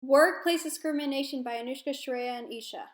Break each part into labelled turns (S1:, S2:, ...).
S1: Workplace Discrimination by Anushka, Shreya, and Isha.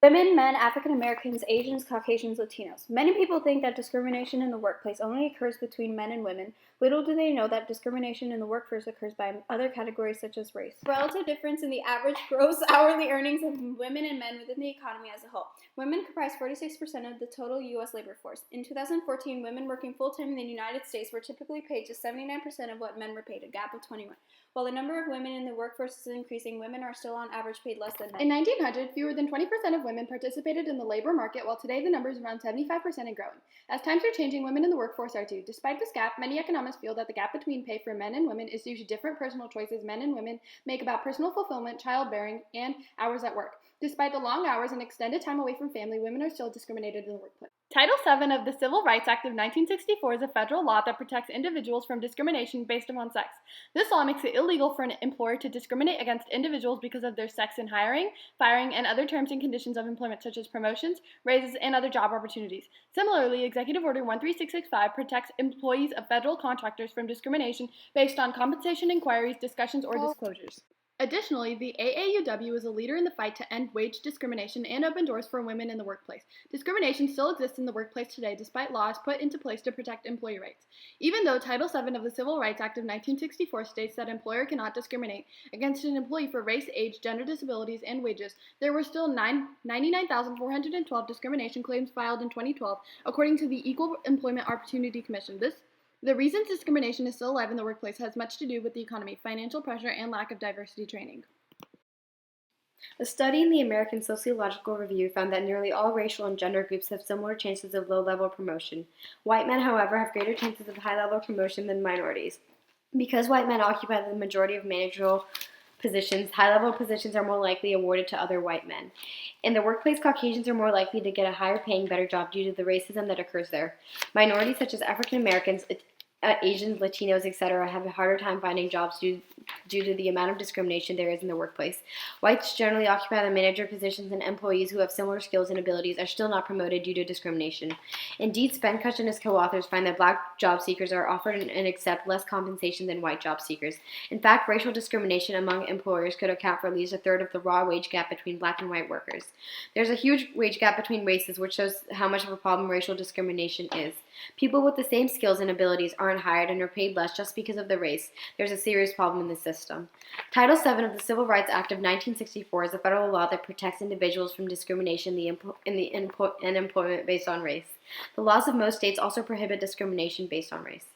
S1: Women, men, African Americans, Asians, Caucasians, Latinos. Many people think that discrimination in the workplace only occurs between men and women. Little do they know that discrimination in the workforce occurs by other categories such as race. Relative difference in the average gross hourly earnings of women and men within the economy as a whole. Women comprise 46% of the total U.S. labor force. In 2014, women working full-time in the United States were typically paid just 79% of what men were paid, a gap of 21. While the number of women in the workforce is increasing, women are still on average paid less than men.
S2: In 1900, fewer than 20% of women participated in the labor market, while today the number is around 75% and growing. As times are changing, women in the workforce are too. Despite this gap, many economists feel that the gap between pay for men and women is due to different personal choices men and women make about personal fulfillment, childbearing, and hours at work. Despite the long hours and extended time away from family, women are still discriminated in the workplace. Title VII of the Civil Rights Act of 1964 is a federal law that protects individuals from discrimination based upon sex. This law makes it illegal for an employer to discriminate against individuals because of their sex in hiring, firing, and other terms and conditions of employment such as promotions, raises, and other job opportunities. Similarly, Executive Order 13665 protects employees of federal contractors from discrimination based on compensation inquiries, discussions, or disclosures. Additionally, the AAUW is a leader in the fight to end wage discrimination and open doors for women in the workplace. Discrimination still exists in the workplace today despite laws put into place to protect employee rights. Even though Title VII of the Civil Rights Act of 1964 states that an employer cannot discriminate against an employee for race, age, gender disabilities, and wages, there were still 99,412 discrimination claims filed in 2012, according to the Equal Employment Opportunity Commission. The reasons discrimination is still alive in the workplace has much to do with the economy, financial pressure, and lack of diversity training.
S3: A study in the American Sociological Review found that nearly all racial and gender groups have similar chances of low-level promotion. White men, however, have greater chances of high-level promotion than minorities. Because white men occupy the majority of managerial positions, high-level positions are more likely awarded to other white men. In the workplace, Caucasians are more likely to get a higher-paying, better job due to the racism that occurs there. Minorities such as African Americans, Asians, Latinos, etc. have a harder time finding jobs due to the amount of discrimination there is in the workplace. Whites generally occupy the manager positions, and employees who have similar skills and abilities are still not promoted due to discrimination. Indeed, Spencush and his co-authors find that black job seekers are offered and accept less compensation than white job seekers. In fact, racial discrimination among employers could account for at least a third of the raw wage gap between black and white workers. There's a huge wage gap between races, which shows how much of a problem racial discrimination is. People with the same skills and abilities aren't hired and are paid less just because of their race. There's a serious problem in the system. Title VII of the Civil Rights Act of 1964 is a federal law that protects individuals from discrimination in employment based on race. The laws of most states also prohibit discrimination based on race.